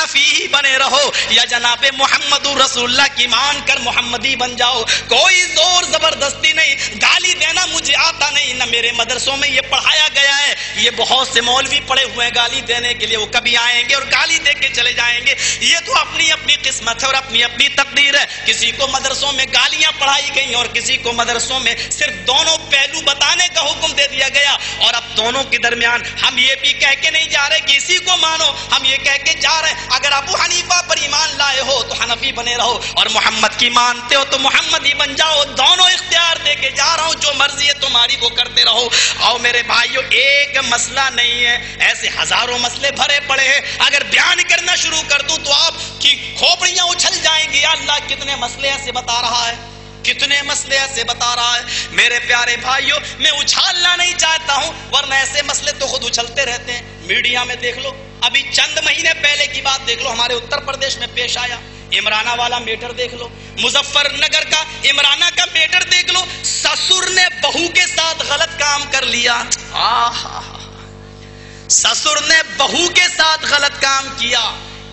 حنفی ہی بنے رہو یا جناب محمد رسول اللہ کی مان کر محمدی بن جاؤ. کوئی زور زبردستی نہیں. گالی دینا مجھے آتا نہیں، نہ میرے مدرسوں میں یہ پڑھایا گیا ہے. یہ بہت سے مولوی پڑے ہوئے ہیں گالی دینے کے لیے، وہ کبھی آئیں گے اور گالی دے کے چلے جائیں گے. یہ تو اپنی اپنی قسمت ہے اور اپنی اپنی تقدیر ہے. کسی کو مدرسوں میں گالیاں پڑھائی گئی اور کسی کو مدرسوں میں صرف دونوں پہلو بتانے کا حکم دے دیا گیا. اور اب دونوں کے درمیان ہم یہ بھی کہہ کے نہیں جا رہے کہ اسی کو مانو، ہم یہ کہہ کے جا رہے ہیں اگر ابو حنیفہ پر ایمان لائے ہو تو حنفی بنے رہو، اور محمد کی مانتے ہو تو محمدی بن جاؤ. دونوں اختیار دے کے جا رہا ہوں، جو مرضی ہے تمہاری وہ کرتے رہو. اور میرے بھائیو ایک مسئلہ نہیں ہے، ایسے ہزاروں مسئلے بھرے پڑے ہیں. اگر بیان کرنا شروع کر دوں تو آپ کی کھوپڑیاں اچھل جائیں گی. اللہ کتنے مسئلے ایسے بتا رہا ہے، کتنے مسئلے ایسے بتا رہا ہے. میرے پیارے بھائیوں میں اچھالنا نہیں چاہتا ہوں ورنہ ایسے مسئلے تو خود اچھلتے رہتے ہیں. میڈیا میں دیکھ لو، ابھی چند مہینے پہلے کی بات دیکھ لو، ہمارے اتر پردیش میں پیش آیا عمرانہ والا میٹر دیکھ لو، مظفر نگر کا عمرانہ کا میٹر دیکھ لو. سسر نے بہو کے ساتھ غلط کام کر لیا. سسر نے بہو کے ساتھ غلط کام کیا.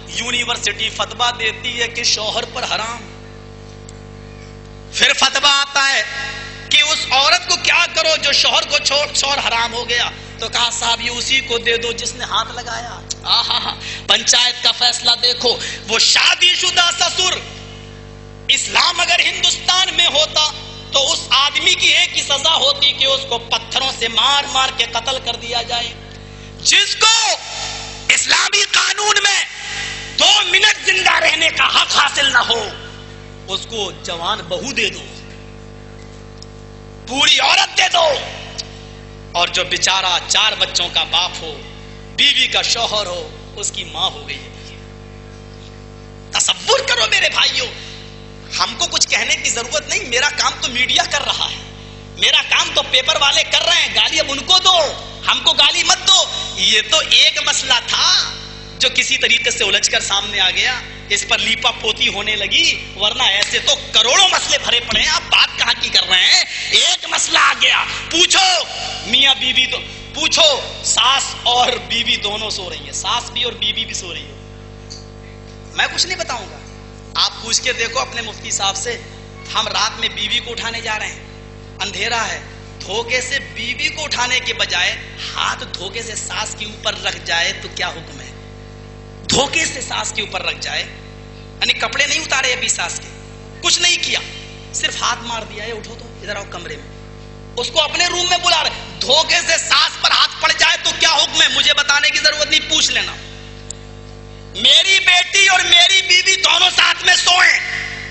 یونیورسٹی فتویٰ دیتی ہے کہ شوہر پر حرام. پھر فتویٰ آتا ہے کہ اس عورت کو کیا کرو جو شوہر کو چھوڑ حرام ہو گیا. تو کہا صاحب یہ اسی کو دے دو جس نے ہاتھ لگایا. پنچایت کا فیصلہ دیکھو. وہ شادی شدہ سسر، اسلام اگر ہندوستان میں ہوتا تو اس آدمی کی ایک ہی سزا ہوتی کہ اس کو پتھروں سے مار مار کے قتل کر دیا جائے. جس کو اسلامی قانون میں 2 منٹ زندہ رہنے کا حق حاصل نہ ہو اس کو جوان بہو دے دو، پوری عورت دے دو. اور جو بیچارہ 4 بچوں کا باپ ہو، بیوی کا شوہر ہو، اس کی ماں ہو گئی ہے. تصور کرو میرے بھائیوں، ہم کو کچھ کہنے کی ضرورت نہیں. میرا کام تو میڈیا کر رہا ہے، میرا کام تو پیپر والے کر رہے ہیں. گالی اب ان کو دو، ہم کو گالی مت دو. یہ تو ایک مسئلہ تھا جو کسی طریقے سے الجھ کر سامنے آ گیا، اس پر لیپا پوتی ہونے لگی. ورنہ ایسے تو کروڑوں مسئلے بھرے پڑے ہیں. آپ بات کہاں کی کر رہے ہیں؟ ایک مسئلہ آ گیا. پوچھو میاں بیوی تو پوچھو، ساس اور بیوی دونوں سو رہی ہیں، ساس بھی اور بیوی بھی سو رہی ہے. میں کچھ نہیں بتاؤں گا، آپ پوچھ کے دیکھو اپنے مفتی صاحب سے. ہم رات میں بیوی کو اٹھانے جا رہے ہیں، اندھیرا ہے، دھوکے سے بیوی کو اٹھانے کے بجائے ہاتھ دھوکے سے ساس کے اوپر رکھ جائے تو کیا حکم ہے؟ دھوکے سے ساس کے اوپر رکھ جائے، یعنی کپڑے نہیں اتارے ابھی ساس کے، کچھ نہیں کیا، صرف ہاتھ مار دیا ہے، اٹھو تو ادھر آؤ کمرے میں. اس کو اپنے روم میں بلا رہے. دھوکے سے ساس پر ہاتھ پڑ جائے تو کیا حکم ہے؟ مجھے بتانے کی ضرورت نہیں، پوچھ لینا. میری بیٹی اور میری بیوی دونوں ساتھ میں سوئیں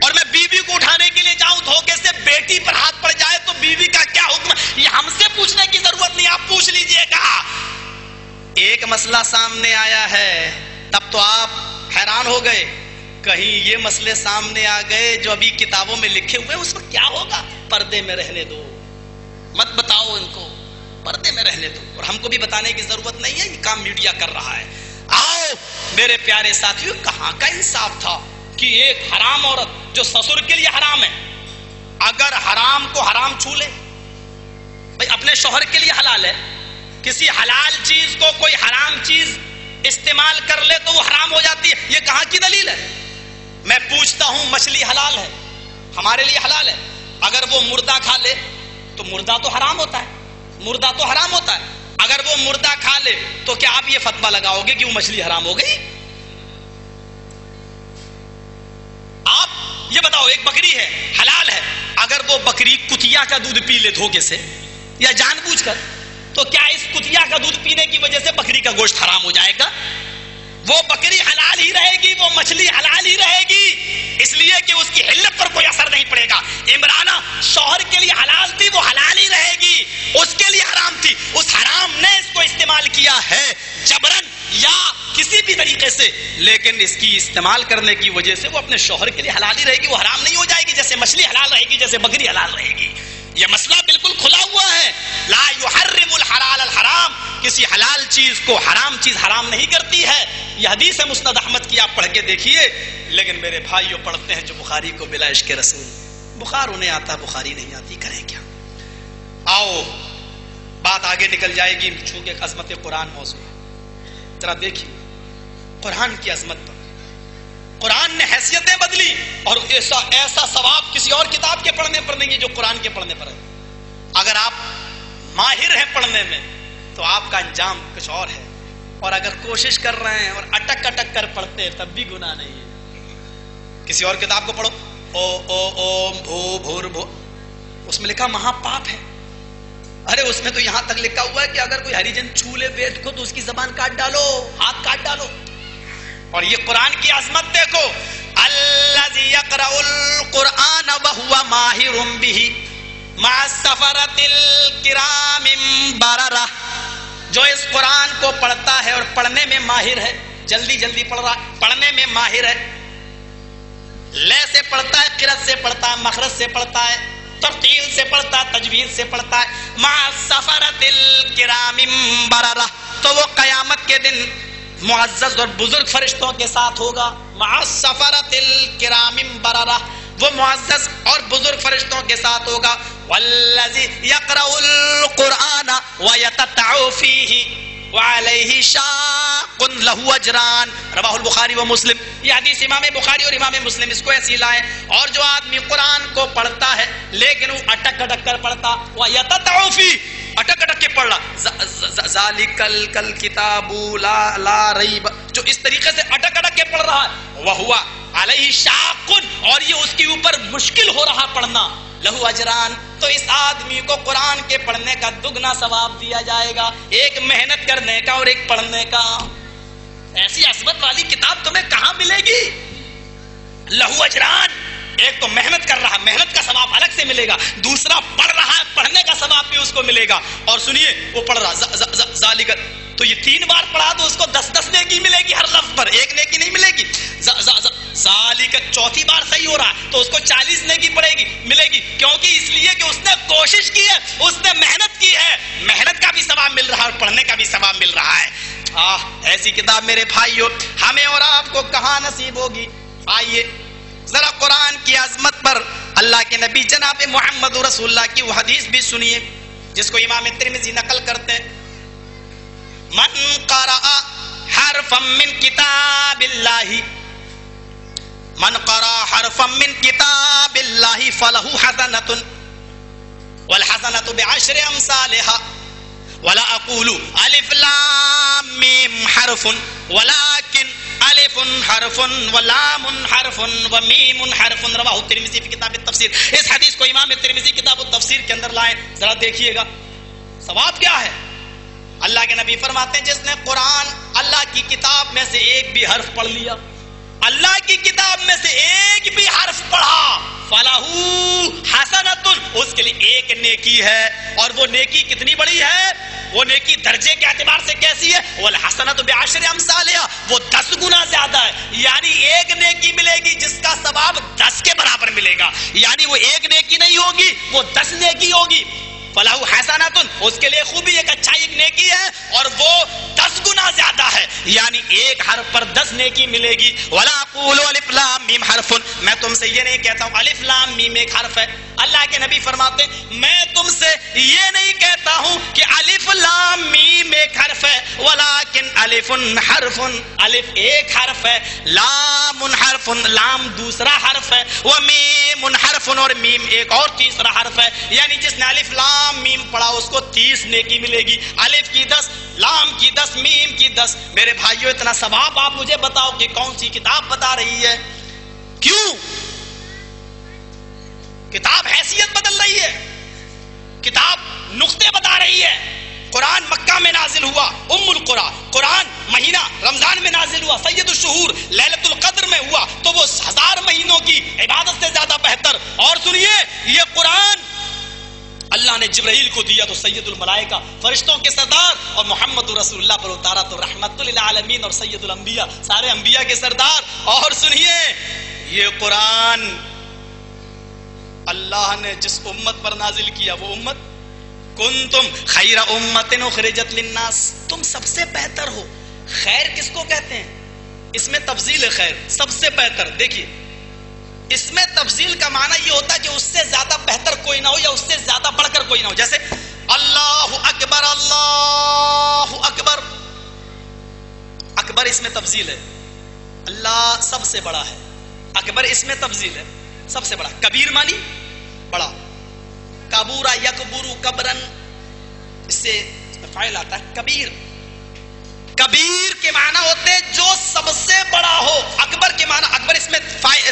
اور میں بیوی کو اٹھانے کے لیے جاؤں، دھوکے سے بیٹی پر ہاتھ پڑ جائے تو بیوی کا کیا حکم ہے؟ یہ ہم سے پوچھنے کی ضرورت نہیں، آپ پوچھ لیجئے گا. ایک مسئلہ سامنے آیا ہے تب تو آپ حیران ہو گئے. کہیں یہ مسئلے سامنے آ گئے جو ابھی کتابوں میں لکھے ہوئے، اس وقت کیا ہوگا؟ پردے میں رہنے دو، مت بتاؤ ان کو، پردے میں رہنے دو. اور ہم کو بھی بتانے کی ضرورت نہیں ہے، یہ کام میڈیا کر رہا ہے. آؤ میرے پیارے ساتھیوں، کہاں کا انصاف تھا کہ ایک حرام عورت جو سسر کے لیے حرام ہے، اگر حرام کو حرام چھو لے، بھئی اپنے شوہر کے لیے حلال ہے، کسی حلال چیز کو کوئی حرام چیز استعمال کر لے تو وہ حرام ہو جاتی ہے. یہ کہاں کی دلیل ہے؟ میں پوچھتا ہوں، مچھلی حلال ہے، ہمارے لیے حلال ہے، اگر وہ مردہ کھا لے تو مردہ تو حرام ہوتا ہے، مردہ تو حرام ہوتا ہے. اگر وہ مردہ کھا لے تو کیا آپ یہ فتویٰ لگاؤ گے کہ وہ مچھلی حرام ہو گئی؟ آپ یہ بتاؤ، ایک بکری ہے حلال ہے، اگر وہ بکری کتیا کا دودھ پی لے دھوکے سے یا جان بوجھ کر تو کیا اس کتیا کا دودھ پینے کی وجہ سے بکری کا گوشت حرام ہو جائے گا؟ وہ بکری حلال ہی رہے گی، وہ مچھلی حلال ہی رہے گی، اس لیے کہ اس کی حلت پر کوئی اثر نہیں پڑے گا. عمرانہ شوہر کے لیے حلال تھی، وہ حلال ہی رہے گی، اس کے لیے حرام تھی، اس حرام نے اس کو استعمال کیا ہے جبرن یا کسی بھی طریقے سے، لیکن اس کی استعمال کرنے کی وجہ سے وہ اپنے شوہر کے لیے حلال ہی رہے گی، وہ حرام نہیں ہو جائے گی. جیسے مچھلی حلال رہے گی، جیسے بکری حلال رہے گی. یہ مسئلہ بالکل کھلا ہوا ہے. لا یحرم الحلال الحرام، کسی حلال چیز کو حرام چیز حرام نہیں کرتی ہے. یہ حدیث ہے مسند احمد کی، آپ پڑھ کے دیکھیے. لیکن میرے بھائیوں پڑھتے ہیں جو بخاری کو بلا عشق رسول. بخار انہیں آتا، بخاری نہیں آتی، کریں کیا؟ آؤ بات آگے نکل جائے گی، چونکہ عظمت قرآن موضوع ہے. ذرا دیکھیے قرآن کی عظمت پر. قرآن نے حیثیتیں بدلی اور ایسا ثواب کسی اور کتاب کے پڑھنے پر نہیں ہے جو قرآن کے پڑھنے پر ہے. اگر آپ ماہر ہیں پڑھنے میں تو آپ کا انجام کچھ اور ہے، اور اگر کوشش کر رہے ہیں اور اٹک اٹک کر پڑھتے ہیں تب بھی گناہ نہیں ہے. کسی اور کتاب کو پڑھو، اوم بھو بھور بھو، اس میں لکھا مہا پاپ ہے. ارے اس میں تو یہاں تک لکھا ہوا ہے کہ اگر کوئی ہری جن چھو لے وید کو تو اس کی زبان کاٹ ڈالو، ہاتھ کاٹ ڈالو. اور یہ قرآن کی عظمت دیکھو، الذی یقرأ القرآن وہو ماہر بہ مع السفرۃ الکرام بررہ، جو اس قرآن کو پڑھتا ہے اور پڑھنے میں ماہر ہے، جلدی جلدی پڑھ رہا ہے، پڑھنے میں ماہر ہے، لے سے پڑھتا ہے، قرأت سے پڑھتا ہے، مخرج سے پڑھتا ہے، ترتیل سے پڑھتا ہے، تجوید سے پڑھتا ہے، مع السفرۃ الکرام بررہ، تو وہ قیامت کے دن معزز اور بزرگ فرشتوں کے ساتھ ہوگا. مع السفرۃ الکرام بررہ، وہ معزز اور بزرگ فرشتوں کے ساتھ ہوگا. والذی یقرأ القرآن ویتتع فیہ وعلیہ شاق لہ اجران، رواہ البخاری و مسلم. یہ حدیث امام بخاری اور امام مسلم اس کو ایسی لائے. اور جو آدمی قرآن کو پڑھتا ہے لیکن وہ اٹک اٹک کر پڑھتا، ویتتع فیہ، اٹک اٹک کے پڑھ رہا، ذالک الکتاب لا ریب، جو اس طریقے سے اٹک اٹک کے پڑھ رہا ہے، وہو علیہ شاق، اور یہ اس کے اوپر مشکل ہو رہا پڑھنا، لہو اجران، تو اس آدمی کو قرآن کے پڑھنے کا دگنا ثواب دیا جائے گا، ایک محنت کرنے کا اور ایک پڑھنے کا. ایسی عظمت والی کتاب تمہیں کہاں ملے گی؟ لہو اجران، ایک تو محنت کر رہا، محنت کا ثواب الگ سے ملے گا، دوسرا پڑھ رہا ہے، پڑھنے کا ثواب بھی اس کو ملے گا. اور سنیے، وہ پڑھ رہا ذالک، تو یہ 3 بار پڑھا تو اس کو 10 نیکی ملے گی، ہر لفظ پر 1 نیکی نہیں ملے گی. ذالک، چوتھی بار صحیح ہو رہا ہے تو اس کو 40 نیکی ملے گی، کیونکہ اس لیے کہ اس نے کوشش کی ہے، اس نے محنت کی ہے، محنت کا بھی ثواب مل رہا ہے اور پڑھنے کا بھی ثواب مل رہا ہے. ایسی کتاب میرے بھائیو ہمیں اور آپ کو کہاں نصیب ہوگی؟ آئیے ذرا قرآن کی عظمت پر اللہ کے نبی جناب محمد رسول اللہ کی وہ حدیث بھی سنیے جس کو امام ترمذی نقل کرتے ہیں. من قرأ حرفا من کتاب اللہ، من قرأ حرفا من کتاب اللہ فلہ حسنۃ والحسنۃ بعشر امثالها ولا اقول الف لام میم حرف ولكن الف حرف ولام حرف ومیم حرف، رواہ الترمذی فی کتاب التفسیر. اس حدیث کو امام ترمذی کتاب التفسیر کے اندر لائیں، ذرا دیکھیے گا ثواب کیا ہے. اللہ کے نبی فرماتے ہیں جس نے قرآن اللہ کی کتاب میں سے ایک بھی حرف پڑھ لیا، اللہ کی کتاب میں سے ایک بھی حرف پڑھا، فَلَهُ حَسَنَةٌ، اس کے لیے ایک نیکی ہے. اور وہ نیکی کتنی بڑی ہے؟ وہ نیکی درجے کے اعتبار سے کیسی ہے؟ وَالْحَسَنَةُ بِعَشْرِ أَمْثَالِهَا، وہ 10 گنا زیادہ ہے، یعنی ایک نیکی ملے گی جس کا ثواب 10 کے برابر ملے گا، یعنی وہ ایک نیکی نہیں ہوگی، وہ 10 نیکی ہوگی. فلاح حسناتن، اس کے لیے خوبی ایک اچھائی ایک نیکی ہے اور وہ 10 گنا زیادہ ہے، یعنی ایک حرف پر 10 نیکی ملے گی. ولا اقول الف لام میم حرف، میں تم سے یہ نہیں کہتا ہوں الف لام میم ایک حرف ہے. اللہ کے نبی فرماتے ہیں میں تم سے یہ نہیں کہتا ہوں کہ الف لام میم ایک حرف ہے، ولکن الف حرف، الف ایک حرف ہے، لام حرف، لام دوسرا حرف ہے، ومیم حرف، اور میم ایک اور تیسرا حرف ہے. یعنی جس نے الف لام میم پڑھا اس کو 30 نیکی ملے گی، الف کی 10، لام کی 10، میم کی 10. میرے بھائیو اتنا ثواب آپ مجھے بتاؤ کہ کون سی کتاب بتا رہی ہے؟ کیوں؟ کتاب حیثیت بدل رہی ہے، کتاب نقطے بتا رہی ہے. قرآن مکہ میں نازل ہوا ام القرآن، قرآن مہینہ رمضان میں نازل ہوا سید الشہور لیلۃ القدر میں ہوا تو وہ 1000 مہینوں کی عبادت سے زیادہ بہتر. اور سنیے یہ قرآن اللہ نے جبرائیل کو دیا تو سید الملائکہ فرشتوں کے سردار، اور محمد رسول اللہ پر اتارا تو رحمت للعالمین اور سید الانبیاء سارے انبیاء کے سردار. اور سنیے یہ قرآن اللہ نے جس امت پر نازل کیا وہ امت کنتم خیر امت اخرجت للناس، تم سب سے بہتر ہو. خیر کس کو کہتے ہیں؟ اس میں تفضیل ہے، خیر سب سے بہتر. دیکھیے اس میں تفضیل کا معنی یہ ہوتا ہے کہ اس سے زیادہ بہتر کوئی نہ ہو یا اس سے زیادہ بڑھ کر کوئی نہ ہو. جیسے اللہ اکبر، اللہ اکبر، اکبر اس میں تفضیل ہے، اللہ سب سے بڑا ہے. اکبر اس میں تفضیل ہے، سب سے بڑا. کبیر مانی بڑا، کبورا یکبرو کبرن، اس سے فاعل آتا ہے کبیر. کبیر کے معنی ہوتے جو سب سے بڑا ہو. اکبر کے معنی، اکبر اس میں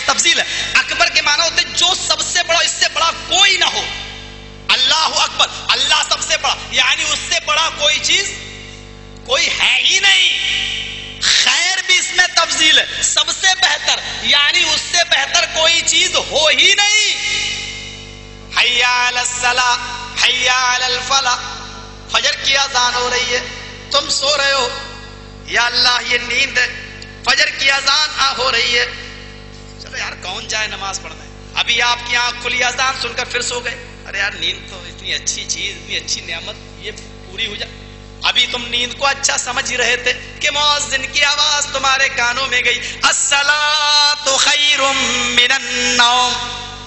تفضیل ہے، اکبر کے معنی ہوتے جو سب سے بڑا، اس سے بڑا کوئی نہ ہو. اللہ اکبر، اللہ سب سے بڑا، یعنی اس سے بڑا کوئی چیز کوئی ہے ہی نہیں. خیر بھی اس میں تفضیل ہے، سب سے بہتر، یعنی اس سے بہتر کوئی چیز ہو ہی نہیں. حی علی الصلاۃ حی علی الفلاح، فجر کی اذان ہو رہی ہے، تم سو رہے ہو، یا اللہ یہ نیند ہے، فجر کی اذان ہو رہی ہے، چلو یار کون جائے نماز پڑھنے. ابھی آپ کی آنکھ کھلی، اذان سن کر پھر سو گئے. ارے یار نیند تو اتنی اچھی چیز، اتنی اچھی نعمت، یہ پوری ہو جائے. ابھی تم نیند کو اچھا سمجھ ہی رہے تھے کہ مؤذن کی آواز تمہارے کانوں میں گئی، الصلاۃ خیر من النوم.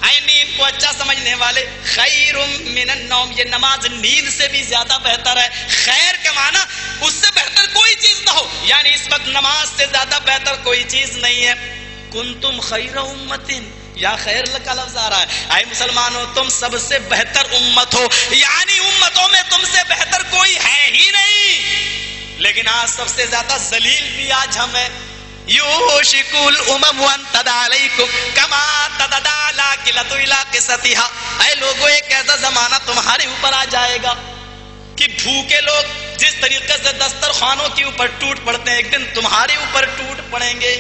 اے نیند کو اچھا سمجھنے والے، خیر من النوم، یہ نماز نیند سے بھی زیادہ بہتر ہے. خیر کا معنی اس سے بہتر کوئی چیز نہ ہو، یعنی اس وقت نماز سے زیادہ بہتر کوئی چیز نہیں ہے. کنتم خیر امت، یا خیر کا لفظ آ رہا ہے. اے مسلمانوں تم سب سے بہتر امت ہو، یعنی امتوں میں تم سے بہتر کوئی ہے ہی نہیں. لیکن آج سب سے زیادہ ذلیل بھی آج ہم ہیں. یوشک الامم ان تدع علیکم کما تدع لاکلۃ الی قصتها. اے لوگوں ایک ایسا زمانہ تمہارے اوپر آ جائے گا کہ بھوکے لوگ جس طریقے سے دسترخوانوں کے اوپر ٹوٹ پڑتے ہیں، ایک دن تمہارے اوپر ٹوٹ پڑیں گے.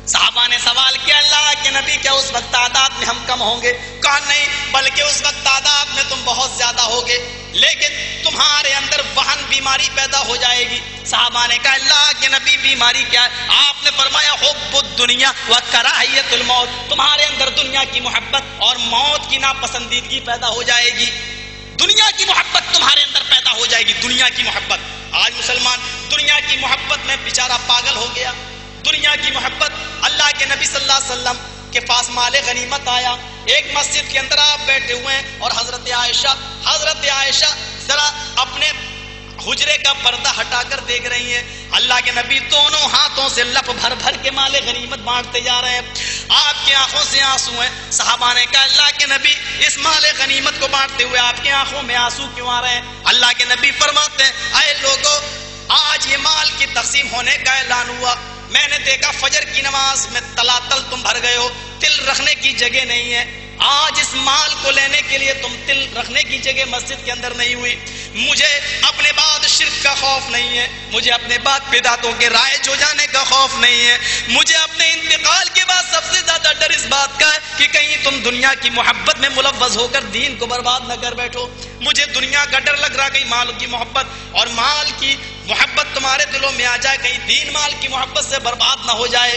صحابہ نے سوال کیا، اللہ کے نبی کیا اس وقت تعداد میں ہم کم ہوں گے؟ کہا نہیں، بلکہ اس وقت تعداد میں تم بہت زیادہ ہوگے، لیکن تمہارے اندر وہن بیماری پیدا ہو جائے گی. صحابہ نے کہا اللہ کے نبی بیماری کیا ہے؟ آپ نے فرمایا حب الدنیا و کراہیت الموت، تمہارے اندر دنیا کی محبت اور موت کی ناپسندیدگی پیدا ہو جائے گی. دنیا کی محبت تمہارے اندر پیدا ہو جائے گی، دنیا کی محبت. آج مسلمان دنیا کی محبت میں بیچارہ پاگل ہو گیا. دنیا کی محبت. اللہ کے نبی صلی اللہ علیہ وسلم کے پاس مال غنیمت آیا، ایک مسجد کے اندر آپ بیٹھے ہوئے ہیں اور حضرت عائشہ ذرا اپنے حجرے کا پردہ ہٹا کر دیکھ رہی ہیں. اللہ کے نبی دونوں ہاتھوں سے لپ بھر بھر کے مال غنیمت بانٹتے جا رہے ہیں، آپ کی آنکھوں سے آنسو ہیں. صحابہ نے کہا اللہ کے نبی اس مال غنیمت کو بانٹتے ہوئے آپ کی آنکھوں میں آنسو کیوں آ رہے ہیں؟ اللہ کے نبی فرماتے ہیں اے لوگوں، آج یہ مال کی تقسیم ہونے کا اعلان ہوا، میں نے دیکھا فجر کی نماز میں تلاتل تم بھر گئے ہو، تل رکھنے کی جگہ نہیں ہے. آج اس مال کو لینے کے لیے تم تل رکھنے کی جگہ مسجد کے اندر نہیں ہوئی. مجھے اپنے بعد شرک کا خوف نہیں ہے، مجھے اپنے بعد بدعتوں کے رائج ہو جانے کا خوف نہیں ہے. مجھے اپنے انتقال کے بعد سب سے زیادہ ڈر اس بات کا ہے کہ کہیں تم دنیا کی محبت میں ملوث ہو کر دین کو برباد نہ کر بیٹھو. مجھے دنیا کا ڈر لگ رہا، کہیں مال کی محبت اور مال کی محبت تمہارے دلوں میں آ جائے، کہیں دین مال کی محبت سے برباد نہ ہو جائے.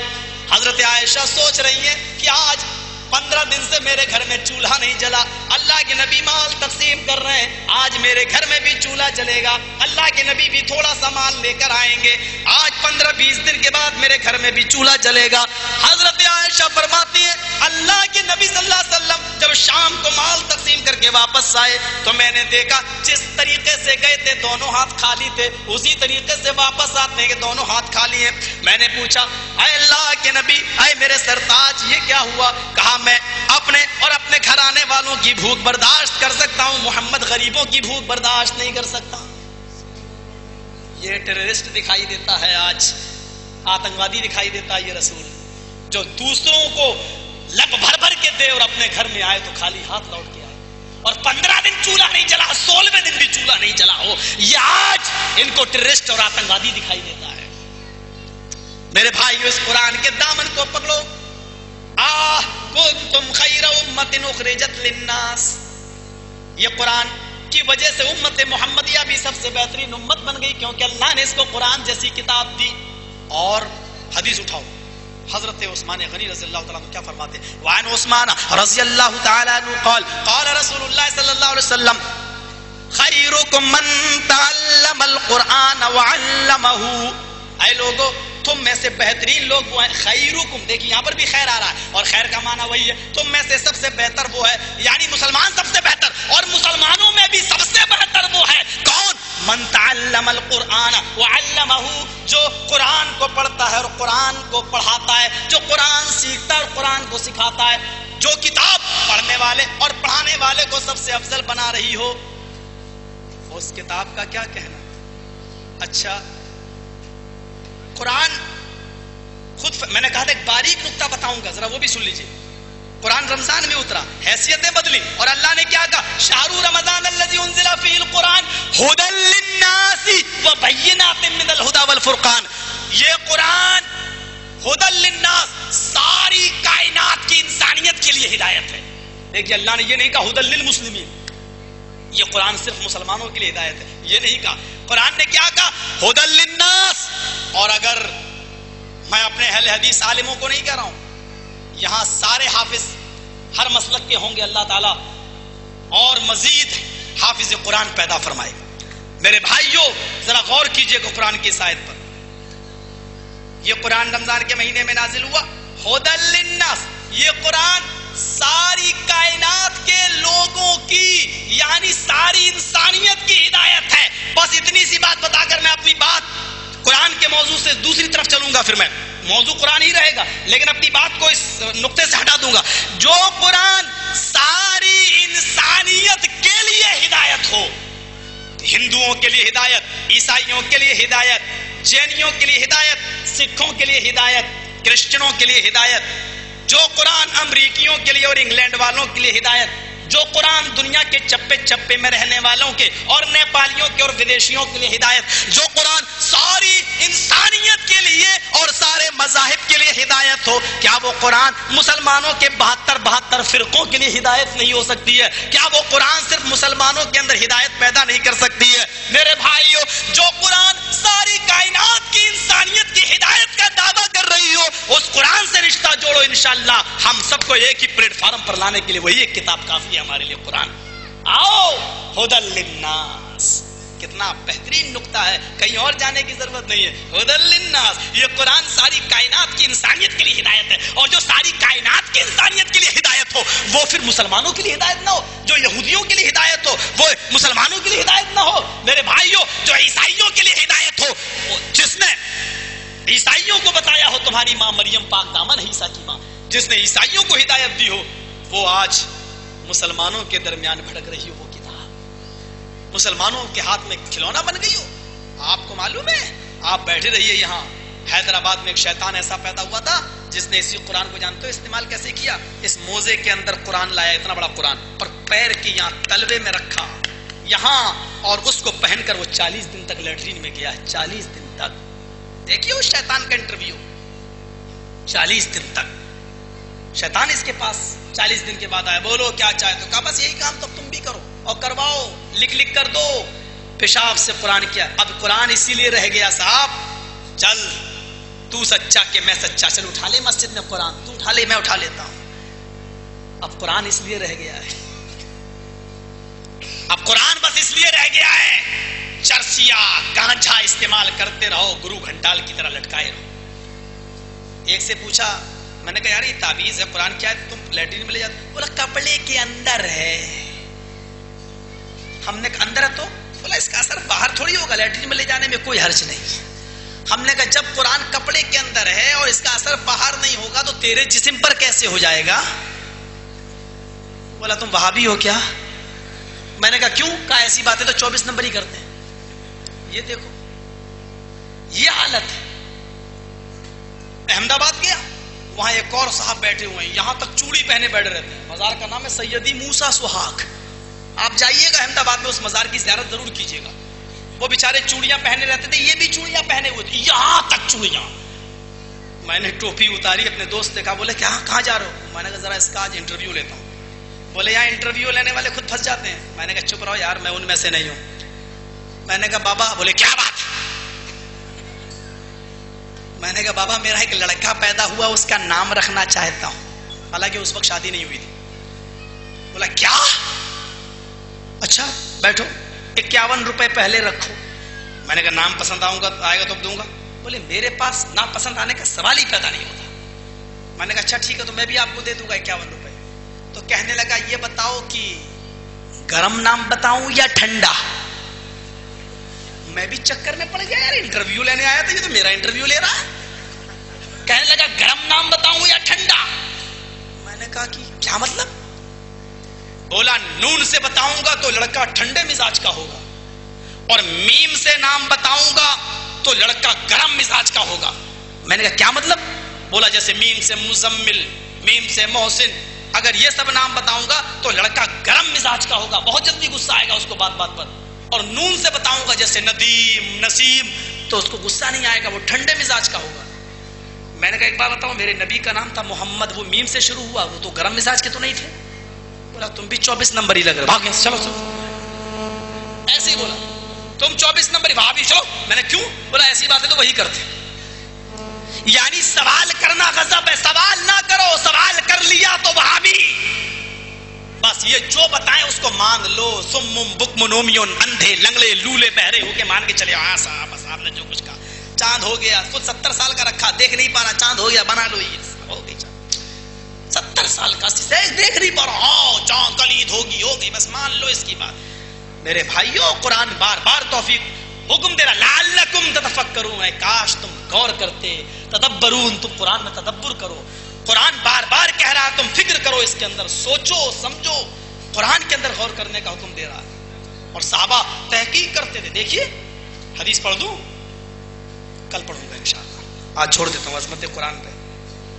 حضرت عائشہ سوچ رہی ہیں کہ آج 15 دن سے میرے گھر میں چولہا نہیں جلا، اللہ کے نبی مال تقسیم کر رہے ہیں، آج میرے گھر میں بھی چولہا جلے گا، اللہ کے نبی بھی تھوڑا سا مال لے کر آئیں گے، آج 15-20 دن کے بعد میرے گھر میں بھی چولہا جلے گا. حضرت عائشہ فرماتی ہیں اللہ کے نبی صلی اللہ علیہ وسلم جب شام کو مال تقسیم کر کے واپس آئے تو میں نے دیکھا جس طریقے سے گئے تھے دونوں ہاتھ خالی تھے، اسی طریقے سے واپس آتے ہیں دونوں ہاتھ خالی ہیں. میں نے پوچھا اے اللہ کے نبی، اے میرے سرتاج یہ کیا ہوا؟ کہا میں اپنے اور اپنے گھر آنے والوں کی بھوک برداشت کر سکتا ہوں، محمد غریبوں کی بھوک برداشت نہیں کر سکتا. یہ ٹیررسٹ دکھائی دیتا ہے، آج آتنکوادی دکھائی دیتا ہے یہ رسول، جو دوسروں کو لب بھر بھر کے دے اور اپنے گھر میں آئے تو خالی ہاتھ لوٹ کے آئے، اور 15 دن چولہا نہیں جلا، 16ویں دن بھی چولہا نہیں جلا ہو. یہ آج ان کو ٹیررسٹ اور آتنکوادی دکھائی دیتا ہے. میرے بھائیو اس قرآن کے دامن کو پکڑو. کنتم خیر امت اخرجت للناس، یہ قرآن کی وجہ سے امت محمدیہ بھی سب سے بہترین امت بن گئی، کیونکہ اللہ نے اس کو قرآن جیسی کتاب دی. اور حدیث اٹھاؤ، حضرت عثمان غنی رضی اللہ تعالیٰ عنہ کیا فرماتے ہیں؟ وعن عثمان رضی اللہ تعالیٰ عنہ قال قال رسول اللہ صلی اللہ علیہ وسلم خیرکم من تعلم القرآن وعلمہ. اے لوگو تم میں سے بہترین لوگ وہ ہیں، خیرکم، دیکھیں یہاں پر بھی خیر آ رہا ہے اور خیر کا معنی وہی ہے، تم میں سے سب سے بہتر وہ ہے، یعنی مسلمان سب سے بہتر، اور مسلمانوں میں بھی سب سے بہتر وہ ہے کون؟ من تعلم القرآن وعلمہ، جو قرآن کو پڑھتا ہے اور قرآن کو پڑھاتا ہے، جو قرآن سیکھتا ہے اور قرآن کو سکھاتا ہے، جو کتاب پڑھنے والے اور پڑھانے والے کو سب سے افضل بنا رہی ہو، اس کتاب کا کیا کہنا؟ اچھا قرآن خود میں نے کہا تھا ایک باریک نقطہ بتاؤں گا، ذرا وہ بھی سن لیجئے۔ قرآن رمضان میں اترا، حیثیتیں بدلی، اور اللہ نے کیا کہا؟ شہر رمضان الذی انزل فیہ القرآن ھدی للناس وبینات من الھدی والفرقان۔ یہ قرآن ھدی للناس، ساری کائنات کی انسانیت کے لیے ہدایت ہے۔ دیکھیے اللہ نے یہ نہیں کہا ھدی للمسلمین، یہ قرآن صرف مسلمانوں کے لیے ہدایت ہے، یہ نہیں کہا۔ قرآن نے کیا کہا؟ ھدی للناس۔ اور اگر میں اپنے اہل حدیث عالموں کو نہیں کہہ رہا ہوں، یہاں سارے حافظ ہر مسلک کے ہوں گے، اللہ تعالیٰ اور مزید حافظ قرآن پیدا فرمائے گا۔ میرے بھائیوں ذرا غور کیجئے کہ قرآن کی اس آیت پر، یہ قرآن رمضان کے مہینے میں نازل ہوا، ھدی للناس، یہ قرآن ساری کائنات کے لوگوں کی یعنی ساری انسانیت کی ہدایت ہے۔ بس اتنی سی بات بتا کر میں اپنی بات قرآن کے موضوع سے دوسری طرف چلوں گا، پھر میں موضوع قرآن ہی رہے گا لیکن اپنی بات کو اس نقطے سے ہٹا دوں گا۔ جو قرآن ساری انسانیت کے لیے ہدایت ہو، ہندوؤں کے لیے ہدایت، عیسائیوں کے لیے ہدایت، جینیوں کے لیے ہدایت، سکھوں کے لیے ہدایت، کرسچنوں کے لیے ہدایت، جو قرآن امریکیوں کے لیے اور انگلینڈ والوں کے لیے ہدایت، جو قرآن دنیا کے چپے چپے میں رہنے والوں کے اور نیپالیوں کے اور ودیشیوں کے لیے ہدایت، جو قرآن ساری انسانیت کے لیے اور سارے مذاہب کے لیے ہدایت ہو، کیا وہ قرآن مسلمانوں کے 72 فرقوں کے لیے ہدایت نہیں ہو سکتی ہے؟ کیا وہ قرآن صرف مسلمانوں کے اندر ہدایت پیدا نہیں کر سکتی ہے؟ میرے بھائیو، جو قرآن ساری کائنات کی انسانیت کی ہدایت کا دعویٰ کر رہی ہو، اس قرآن سے رشتہ جوڑو، انشاءاللہ ہم سب کو ایک ہی پلیٹ فارم پر لانے کے لیے وہی ایک کتاب کافی ہے ہمارے لیے، قرآن۔ آؤ ھدی للناس، کتنا بہترین نقطہ ہے، کہیں اور جانے کی ضرورت نہیں ہے۔ ھدی للناس، یہ قرآن ساری کائنات کی انسانیت کے لیے ہدایت ہے، اور جو ساری کائنات کی انسانیت کے لیے ہدایت ہو وہ پھر مسلمانوں کے لیے ہدایت نہ ہو، جو یہودیوں کے لیے ہدایت ہو وہ مسلمانوں کے لیے ہدایت نہ ہو۔ میرے بھائیوں، جو عیسائیوں کے لیے ہدایت ہو، جس نے عیسائیوں کو بتایا ہو تمہاری ماں مریم پاک دامن ہے عیسیٰ کی ماں، جس نے عیسائیوں کو ہدایت دی ہو، وہ آج مسلمانوں کے درمیان بھڑک رہی ہو، وہ کتاب مسلمانوں کے ہاتھ میں کھلونا بن گئی ہو۔ آپ کو معلوم ہے، آپ بیٹھے رہیے یہاں، حیدرآباد میں ایک شیطان ایسا پیدا ہوا تھا جس نے اسی قرآن کو جانتے ہو استعمال کیسے کیا؟ اس موزے کے اندر قرآن لایا، اتنا بڑا قرآن، اور پیر کی یہاں تلوے میں رکھا یہاں، اور اس کو پہن کر وہ 40 دن تک لیٹرین میں گیا ہے، 40 دن تک۔ دیکھیے اس شیطان کا انٹرویو، 40 دن تک شیطان اس کے پاس 40 دن کے بعد آیا، بولو کیا چاہے؟ تو کہا بس یہی کام تو تم بھی کرو اور کرواؤ، لکھ لکھ کر دو۔ پیشاب سے قرآن کیا، اب قرآن اسی لیے رہ گیا صاحب، چل تو سچا کہ میں سچا، چل اٹھا لے مسجد میں قرآن، تو اٹھا لے میں اٹھا لیتا ہوں۔ اب قرآن اس لیے رہ گیا ہے، اب قرآن بس اس لیے رہ گیا ہے، چرسیا گانجھا استعمال کرتے رہو، گرو گھنٹال کی طرح لٹکائے رہو۔ ایک سے پوچھا، میں نے کہا یار یہ تعویذ ہے، قرآن کیا ہے، تم لیٹرین میں لے جاتے؟ بولا کپڑے کے اندر ہے۔ ہم نے کہا اندر ہے تو؟ بولا اس کا اثر باہر تھوڑی ہوگا، لیٹرین میں لے جانے میں کوئی حرج نہیں۔ ہم نے کہا جب قرآن کپڑے کے اندر ہے اور اس کا اثر باہر نہیں ہوگا تو تیرے جسم پر کیسے ہو جائے گا؟ بولا تم وہابی ہو کیا؟ میں نے کہا کیوں؟ کہا ایسی باتیں تو 24 نمبر ہی کرتے ہیں۔ یہ دیکھو یہ حالت ہے۔ احمد آباد گیا، وہاں ایک اور صاحب بیٹھے ہوئے ہیں، یہاں تک چوڑی پہنے بیٹھے رہتے ہیں، مزار کا نام ہے سیدی موسیٰ سہاگ۔ آپ جائیے گا احمد آباد میں، اس مزار کی زیارت ضرور کیجیے گا۔ وہ بیچارے چوڑیاں پہنے رہتے تھے، یہ بھی چوڑیاں پہنے ہوئے تھے، یہاں تک چوڑیاں۔ میں نے ٹوپی اتاری، اپنے دوست دیکھا، بولے کہاں جا رہے ہو؟ میں نے کہا ذرا اس کا آج انٹرویو لیتا ہوں۔ بولے یہاں انٹرویو لینے والے خود پھنس جاتے ہیں۔ میں نے کہا چپ رہو یار، میں ان میں سے نہیں ہوں۔ میں نے کہا بابا، بولے کیا بات؟ میں نے کہا بابا میرا ایک لڑکا پیدا ہوا، اس کا نام رکھنا چاہتا ہوں، حالانکہ اس وقت شادی نہیں ہوئی تھی۔ بولا کیا؟ اچھا بیٹھو، 51 روپے پہلے رکھو۔ میں نے کہا نام پسند آئے گا تو دوں گا۔ بولے میرے پاس نام پسند آنے کا سوال ہی پیدا نہیں ہوتا۔ میں نے کہا اچھا ٹھیک ہے، تو میں بھی آپ کو دے دوں گا 51 روپے۔ تو کہنے لگا یہ بتاؤ کہ گرم نام بتاؤں یا ٹھنڈا؟ میں بھی چکر میں پڑ گیا یار, انٹرویو لینے آیا تھا, یہ تو میرا انٹرویو لے رہا ہے. کہنے لگا گرم نام بتاؤں یا ٹھنڈا؟ میں نے کہا کہ کیا مطلب؟ بولا نون سے بتاؤں گا تو لڑکا ٹھنڈے مزاج کا ہوگا, اور میم سے نام بتاؤں گا تو لڑکا گرم مزاج کا ہوگا. میں نے کہا کیا مطلب؟ بولا جیسے میم سے مزمل, میم سے محسن, اگر یہ سب نام بتاؤں گا تو لڑکا گرم مزاج کا ہوگا, بہت جلدی غصہ آئے گا اس کو بات بات پر. اور نون سے بتاؤں گا جیسے ندیم, نسیم, تو اس کو غصہ نہیں آئے گا, وہ ٹھنڈے مزاج کا ہوگا. میں نے کہا ایک بار بتاؤ, میرے نبی کا نام تھا محمد, وہ میم سے شروع ہوا, وہ تو گرم مزاج کے تو نہیں تھے. بولا تم بھی 24 نمبر ہی لگ رہے, بھاگ چلو چلو, ایسے ہی بولا تم 24 نمبر ہی, بھابھی چلو. میں نے کیوں؟ بولا ایسی بات ہے تو وہی کرتے. یعنی سوال کرنا غضب ہے, سوال نہ کرو, سوال کر لیا تو وہابی. بس یہ جو بتائیں اس کو مان لو. سمم بکم عمیٌ, اندھے لنگڑے لولے بہرے ہو کے مان کے چلے. ہاں صاحب, بس آپ نے جو کچھ کہا. چاند ہو گیا, خود 70 سال کا رکھا, دیکھ نہیں پا رہا, چاند ہو گیا, بنا لو. یہ ہو گئی چاند, 70 سال کا دیکھ نہیں پا رہا, ہاں چاند کلید ہوگی, بس مان لو اس کی بات. میرے بھائیوں, قرآن بار بار توفیق حکم دے رہا, لعلکم تتفکرون, کاش تم غور کرتے, تدبرون, تم قرآن میں تدبر کرو. قرآن بار بار کہہ رہا تم فکر کرو, اس کے اندر سوچو سمجھو. قرآن کے اندر غور کرنے کا حکم دے رہا ہے. اور صحابہ تحقیق کرتے تھے. دیکھیے حدیث پڑھ دوں, کل پڑھوں گا انشاءاللہ, آج چھوڑ دیتا ہوں عظمت قرآن پہ.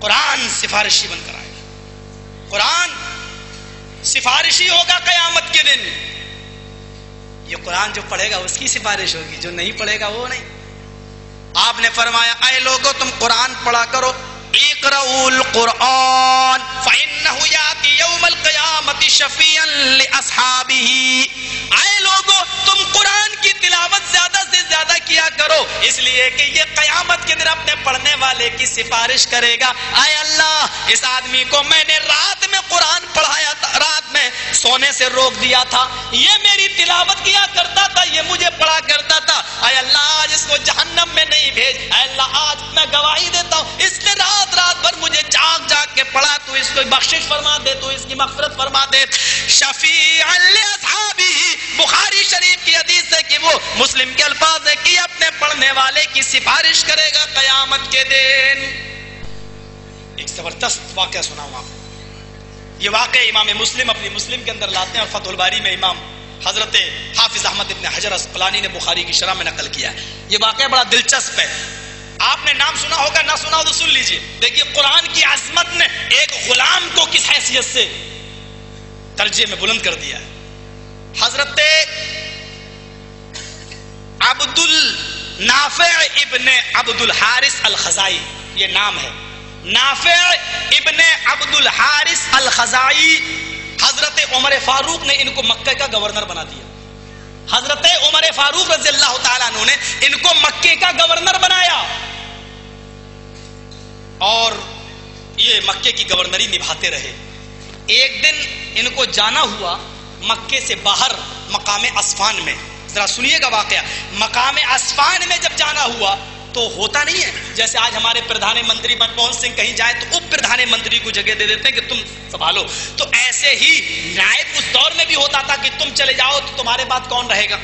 قرآن سفارشی بن کر آئے گا, قرآن سفارشی ہوگا قیامت کے دن. یہ قرآن جو پڑھے گا اس کی سفارش ہوگی, جو نہیں پڑھے گا وہ نہیں. آپ نے فرمایا اے لوگو تم قرآن پڑھا کرو, اقرؤوا القرآن فإنه یأتی یوم القیامت شفیعا لأصحابہ. اے لوگو تم قرآن کی تلاوت زیادہ سے زیادہ کیا کرو, اس لیے کہ یہ قیامت کے دن اپنے پڑھنے والے کی سفارش کرے گا. اے اللہ, اس آدمی کو میں نے رات میں قرآن پڑھایا تھا, رات میں سونے سے روک دیا تھا, یہ میری تلاوت کیا کرتا تھا, یہ مجھے پڑھا کرتا تھا. اے اللہ آج اس کو جہنم میں نہیں بھیج. اے اللہ آج میں گواہی دیتا ہوں, اس نے رات بھر مجھے جاگ جاگ کے پڑھا, تو اس کو بخشش فرما دے, تو اس کی مغفرت فرما دے. شفیعا لاصحابہ, بخاری شریف کی حدیث ہے کہ وہ مسلم کے الفاظ ہے کہ اپنے پڑھنے والے کی سفارش کرے گا قیامت کے دن. ایک زبردست واقعہ سناؤں آپ. یہ واقعہ امام مسلم اپنی مسلم کے اندر لاتے ہیں, اور فتح الباری میں امام حضرت حافظ احمد ابن حجر اسقلانی نے بخاری کی شرح میں نقل کیا ہے. یہ واقعہ بڑا دلچسپ ہے, آپ نے نام سنا ہوگا, نہ سنا ہو تو سن لیجئے. دیکھیے قرآن کی عظمت نے ایک غلام کو کس حیثیت سے درجے میں بلند کر دیا ہے. حضرت عبد النافع ابن عبد الحارث الخزائی, یہ نام ہے, نافع ابن عبد الحارث الخزائی. حضرت عمر فاروق نے ان کو مکہ کا گورنر بنا دیا. حضرت عمر فاروق رضی اللہ تعالیٰ عنہ نے ان کو مکے کا گورنر بنایا, اور یہ مکے کی گورنری نبھاتے رہے. ایک دن ان کو جانا ہوا مکے سے باہر مقام اصفان میں. ذرا سنیے گا واقعہ. مقام اصفان میں جب جانا ہوا تو ہوتا نہیں ہے جیسے آج ہمارے پردھان منتری منموہن سنگھ کہیں جائے تو اپ پردھان منتری کو جگہ دے دیتے ہیں کہ تم سنبھالو, تو ایسے ہی نائب اس دور میں بھی ہوتا تھا کہ تم چلے جاؤ تو تمہارے بعد کون رہے گا.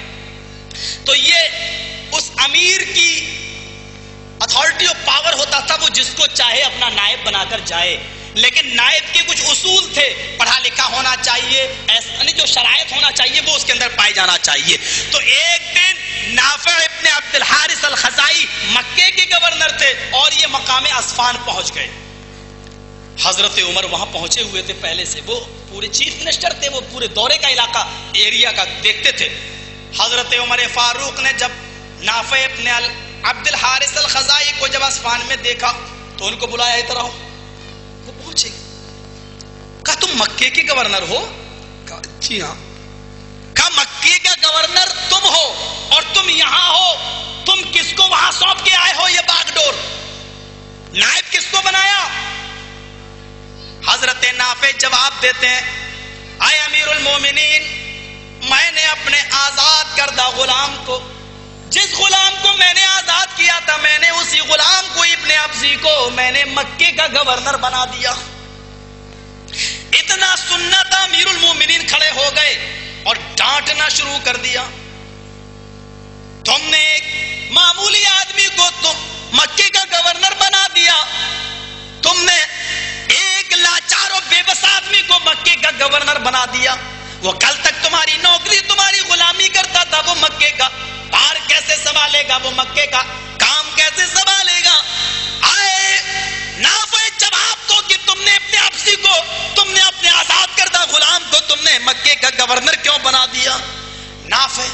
تو یہ اس امیر کی اتھارٹی آف پاور ہوتا تھا, وہ جس کو چاہے اپنا نائب بنا کر جائے. لیکن نائب کے کچھ اصول تھے, پڑھا لکھا ہونا چاہیے, ایسا جو شرائط ہونا چاہیے وہ اس کے اندر پائے جانا چاہیے. تو ایک دن نافع ابن عبد الحارث الخزائی مکے کے گورنر تھے اور یہ مقام اصفان پہنچ گئے. حضرت عمر وہاں پہنچے ہوئے تھے پہلے سے, وہ پورے چیف منسٹر تھے, وہ پورے دورے کا علاقہ ایریا کا دیکھتے تھے. حضرت عمر فاروق نے جب نافع ابن عبد الحارث الخزائی کو جب اصفان میں دیکھا تو ان کو بلایا, ادھر آؤ. وہ پہنچے, کہا تم مکے کے گورنر ہو؟ کہا جی ہاں. کہا مکے کا گورنر تم ہو اور تم یہاں ہو, تم کس کو وہاں سونپ کے آئے ہو یہ باغ ڈور؟ نائب کس کو بنایا؟ حضرت نافع جواب دیتے ہیں, اے امیر المومنین, میں نے اپنے آزاد کردہ غلام کو, جس غلام کو میں نے آزاد کیا تھا, میں نے اسی غلام کو, ابن ابزی کو, میں نے مکے کا گورنر بنا دیا. اتنا سننا تھا, امیر المومنین کھڑے ہو گئے اور ڈانٹنا شروع کر دیا. تم نے ایک معمولی آدمی کو تم مکے کا گورنر بنا دیا. تم نے ایک لاچار و بے بس آدمی کو مکے کا گورنر بنا دیا. وہ کل تک تمہاری نوکری تمہاری غلامی کرتا تھا، وہ مکے کا پار کیسے سنبھالے گا، وہ مکے کا کام کیسے سنبھالے گا؟ آئے نافع جواب دو کہ تم نے اپنے حبشی کو، تم نے اپنے آزاد کردہ غلام کو تم نے مکے کا گورنر کیوں بنا دیا؟ نافع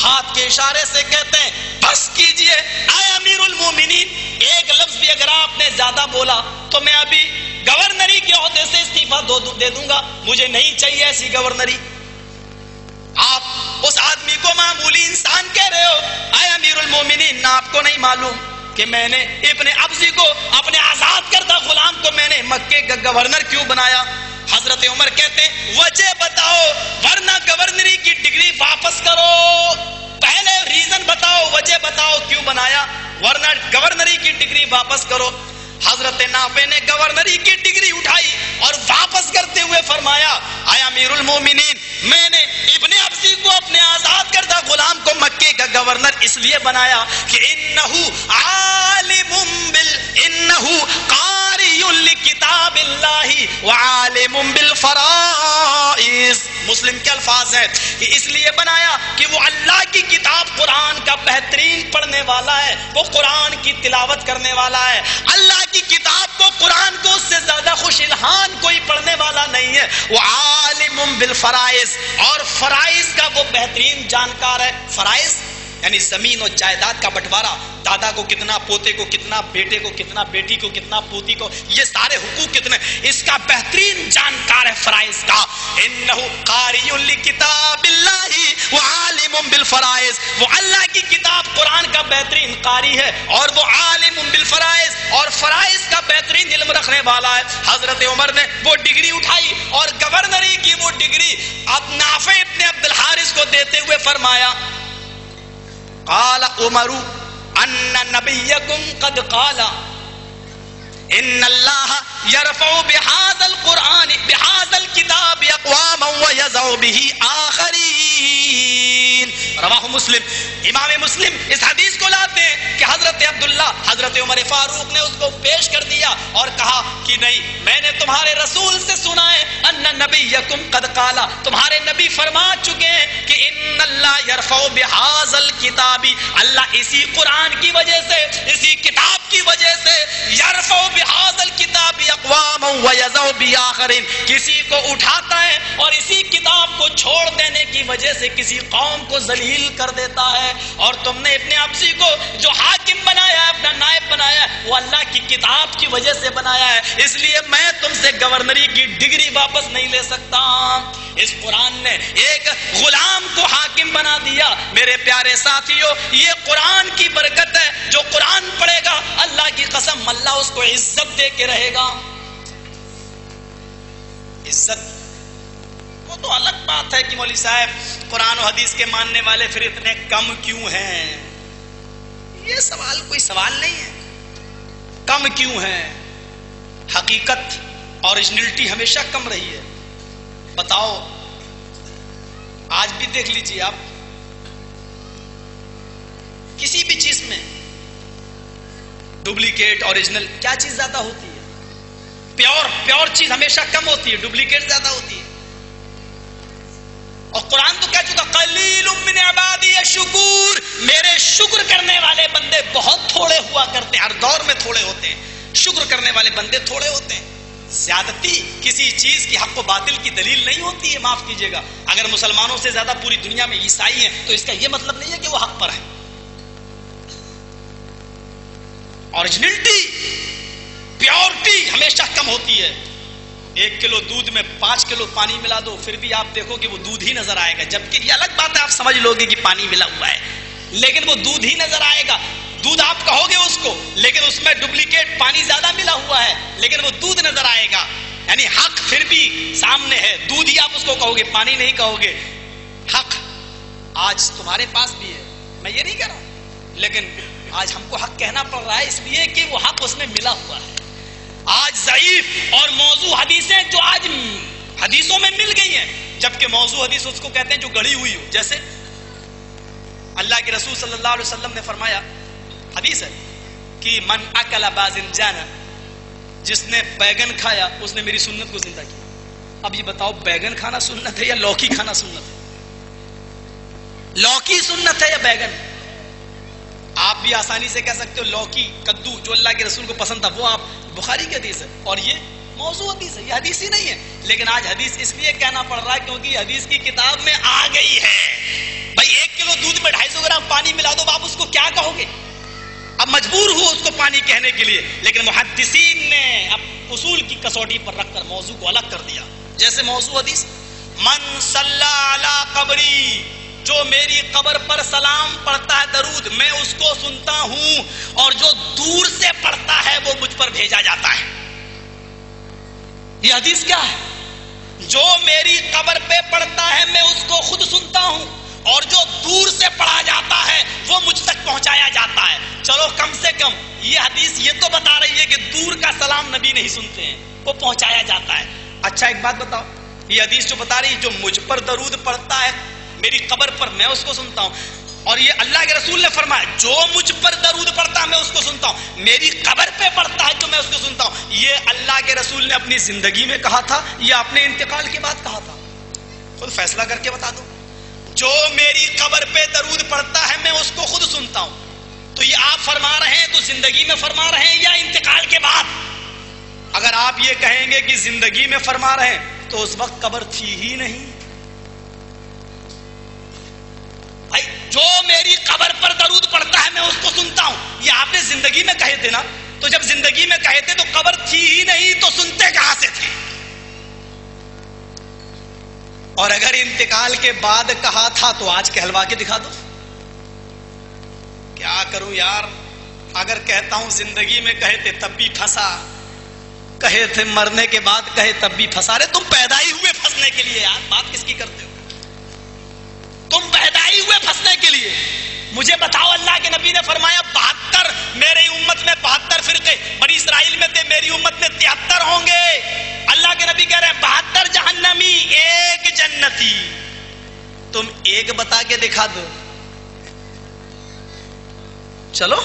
ہاتھ کے اشارے سے کہتے ہیں بس کیجئے اے امیر المومنین، ایک لفظ بھی اگر آپ نے زیادہ بولا تو میں ابھی گورنری کے عہدے سے استعفیٰ دے دوں گا، مجھے نہیں چاہیے ایسی گورنری. آپ اس آدمی کو معمولی انسان کہہ رہے ہو. اے امیر المومنین، آپ کو نہیں معلوم کہ میں نے ابن ابزی کو، اپنے آزاد کردہ غلام کو میں نے مکے کا گورنر کیوں بنایا؟ حضرت عمر کہتے ہیں وجہ بتاؤ ورنہ گورنری کی ڈگری واپس کرو. پہلے ریزن بتاؤ، وجہ بتاؤ کیوں بنایا، ورنہ گورنری کی ڈگری واپس کرو. حضرت نافع نے گورنری کی ڈگری اٹھائی اور واپس کرتے ہوئے فرمایا اے امیر المومنین، میں نے ابن ابزی کو، اپنے آزاد کردہ غلام کو مکے کا گورنر اس لیے بنایا کہ انہو قاری لکتاب اللہ وعالم بالفرائض. مسلم کے الفاظ ہیں کہ اس لیے بنایا کہ وہ اللہ کی کتاب قرآن کا بہترین پڑھنے والا ہے، وہ قرآن کی تلاوت کرنے والا ہے. اللہ کی کتاب کو، قرآن کو اس سے زیادہ خوش الحان کوئی پڑھنے والا نہیں ہے. وہ عالم بالفرائض، اور فرائض کا وہ بہترین جانکار ہے. فرائض یعنی زمین اور جائیداد کا بٹوارا، دادا کو کتنا، پوتے کو کتنا، بیٹے کو کتنا، بیٹی کو کتنا، پوتی کو، یہ سارے حقوق کتنے، اس کا بہترین جانکار ہے فرائض کا. انہو قاری لکتاب اللہ وعالم بالفرائض، وہ اللہ کی کتاب قرآن کا بہترین قاری ہے اور وہ عالم بالفرائض، اور فرائض کا بہترین علم رکھنے والا ہے. حضرت عمر نے وہ ڈگری اٹھائی اور گورنری کی وہ ڈگری اب نافع ابن عبد الحارث کو دیتے ہوئے فرمایا قال عمر ان نبیکم قد قال ان اللہ یرفع بهذا القرآن بهذا الكتاب اقواما ويضع به آخرین. رواہ مسلم. امام مسلم اس حدیث کو لاتے ہیں کہ حضرت عبداللہ، حضرت عمر فاروق نے اس کو پیش کر دیا اور کہا کہ نہیں، میں نے تمہارے رسول سے سنا ہے ان نبیکم قد قال، تمہارے نبی فرما چکے ہیں کہ ان اللہ یرفع بهذا الکتاب، اللہ اسی قرآن کی وجہ سے، اسی کتاب کی وجہ سے، یرفع بهذا الکتاب اقواما ويضع بآخرین، کسی کو اٹھاتا ہے اور اسی کتاب کو چھوڑ دینے کی وجہ سے کسی قوم کو ذلیل کر دیتا ہے. اور تم نے ابن ابزی کو جو حاکم بنایا ہے، اپنا نائب بنایا ہے، وہ اللہ کی کتاب کی وجہ سے بنایا ہے. اس لیے میں تم سے گورنری کی ڈگری واپس نہیں لے سکتا. اس قرآن نے ایک غلام کو حاکم بنا دیا. میرے پیارے ساتھیوں، یہ قرآن کی برکت ہے. جو قرآن پڑھے گا اللہ کی قسم اللہ اس کو عزت دے کے رہے گا. عزت وہ تو الگ بات ہے کہ مولوی صاحب قرآن و حدیث کے ماننے والے پھر اتنے کم کیوں ہیں. یہ سوال کوئی سوال نہیں ہے. کم کیوں ہیں؟ حقیقت اوریجنلٹی ہمیشہ کم رہی ہے. بتاؤ، آج بھی دیکھ لیجیے آپ، کسی بھی چیز میں ڈپلیکیٹ اوریجنل کیا چیز زیادہ ہوتی ہے؟ پیور چیز ہمیشہ کم ہوتی ہے، ڈپلیکیٹ زیادہ ہوتی ہے. اور قرآن تو کہہ چکا قلیل من عبادی الشکور، میرے شکر کرنے والے بندے بہت تھوڑے ہوا کرتے ہیں. ہر دور میں تھوڑے ہوتے ہیں، شکر کرنے والے بندے تھوڑے ہوتے ہیں. زیادتی کسی چیز کی حق و باطل کی دلیل نہیں ہوتی ہے. معاف کیجیے گا، اگر مسلمانوں سے زیادہ پوری دنیا میں عیسائی ہیں تو اس کا یہ مطلب نہیں ہے کہ وہ حق پر ہے. اوریجنلٹی، پیورٹی ہمیشہ کم ہوتی ہے. 1 کلو دودھ میں 5 کلو پانی ملا دو پھر بھی آپ دیکھو کہ وہ دودھ ہی نظر آئے گا. جبکہ یہ الگ بات ہے آپ سمجھ لو گے کہ پانی ملا ہوا ہے، لیکن وہ دودھ ہی نظر آئے گا. دودھ آپ کہو گے اس کو، لیکن اس میں ڈپلیکیٹ پانی زیادہ ملا ہوا ہے، لیکن وہ دودھ نظر آئے گا. یعنی حق پھر بھی سامنے ہے، دودھ ہی آپ اس کو کہو گے، پانی نہیں کہو گے. حق آج تمہارے پاس بھی ہے، میں یہ نہیں کہہ رہا ہوں، لیکن آج ہم کو حق کہنا پڑ رہا ہے اس لیے کہ وہ حق اس میں ملا ہوا ہے. آج ضعیف اور موضوع حدیثیں جو آج حدیثوں میں مل گئی ہیں، جبکہ موضوع حدیث اس کو کہتے ہیں جو گڑھی ہوئی ہو. جیسے اللہ کے رسول صلی اللہ علیہ وسلم نے فرمایا، حدیث ہے کہ من اکل باذنجان، جس نے بیگن کھایا اس نے میری سنت کو زندہ کیا۔ اب یہ بتاؤ بیگن کھانا سنت ہے یا لوکی کھانا سنت ہے؟ لوکی سنت ہے یا بیگن؟ آپ بھی آسانی سے کہہ سکتے ہو لوکی، کدو، جو اللہ کے رسول کو پسند تھا، وہ آپ بخاری کی حدیث ہے اور یہ موضوع حدیث ہے، یہ حدیث ہی نہیں ہے، لیکن آج حدیث اس لیے کہنا پڑ رہا ہے کیونکہ حدیث کی کتاب میں آ گئی ہے۔ بھائی 1 کلو دودھ میں 250 گرام پانی ملا دو، آپ اس کو کیا کہو گے؟ اب مجبور ہو اس کو پانی کہنے کے لیے، لیکن محدثین نے اب اصول کی کسوٹی پر رکھ کر موضوع کو الگ کر دیا۔ جیسے موضوع حدیث، من صلی علی قبری، جو میری قبر پر سلام پڑھتا ہے، درود، میں اس کو سنتا ہوں، اور جو دور سے پڑھتا ہے وہ مجھ پر بھیجا جاتا ہے۔ یہ حدیث کیا ہے؟ جو میری قبر پہ پڑھتا ہے میں اس کو خود سنتا ہوں، اور جو دور سے پڑھا جاتا ہے وہ مجھ تک پہنچایا جاتا ہے۔ چلو کم سے کم یہ حدیث یہ تو بتا رہی ہے کہ دور کا سلام نبی نہیں سنتے ہیں، وہ پہنچایا جاتا ہے۔ اچھا ایک بات بتاؤ، یہ حدیث جو بتا رہی ہے جو مجھ پر درود پڑھتا ہے میری قبر پر میں اس کو سنتا ہوں، اور یہ اللہ کے رسول نے فرمایا جو مجھ پر درود پڑھتا ہے میں اس کو سنتا ہوں، میری قبر پہ پڑھتا ہے جو میں اس کو سنتا ہوں، یہ اللہ کے رسول نے اپنی زندگی میں کہا تھا یا اپنے انتقال کے بعد کہا تھا؟ خود فیصلہ کر کے بتا دو۔ جو میری قبر پہ درود پڑھتا ہے میں اس کو خود سنتا ہوں، تو یہ آپ فرما رہے ہیں تو زندگی میں فرما رہے ہیں یا انتقال کے بعد؟ اگر آپ یہ کہیں گے کہ زندگی میں فرما رہے ہیں تو اس وقت قبر تھی ہی نہیں۔ بھائی جو میری قبر پر درود پڑھتا ہے میں اس کو سنتا ہوں، یہ آپ نے زندگی میں کہے تھے نا، تو جب زندگی میں کہے تھے تو قبر تھی ہی نہیں، تو سنتے کہاں سے تھے؟ اور اگر انتقال کے بعد کہا تھا تو آج کہلوا کے دکھا دو۔ کیا کروں یار، اگر کہتا ہوں زندگی میں کہے تھے تب بھی پھنسا، کہے تھے مرنے کے بعد کہے تب بھی پھنسا۔ رہے تم پیدا ہی ہوئے پھنسنے کے لیے، یار بات کس کی کرتے ہو؟ تم پیدا ہی ہوئے پھنسنے کے لیے۔ مجھے بتاؤ، اللہ کے نبی نے فرمایا 72، میری امت میں 72 فرقے، بنی اسرائیل میں تھے، میری امت میں 73 ہوں گے۔ اللہ کے نبی کہہ رہے ہیں 72 جہنمی، 1 جنتی۔ تم ایک بتا کے دکھا دو، چلو